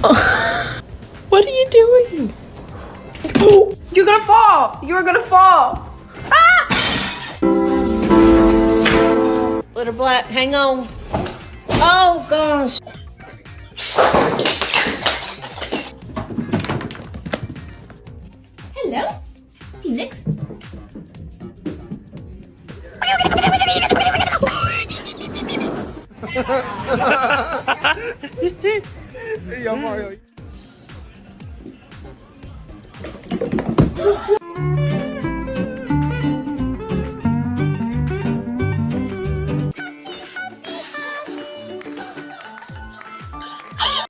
What are you doing? You're gonna fall! You're gonna fall! Ah! Little black, hang on. Oh gosh. Hello? Felix? Ya Mario.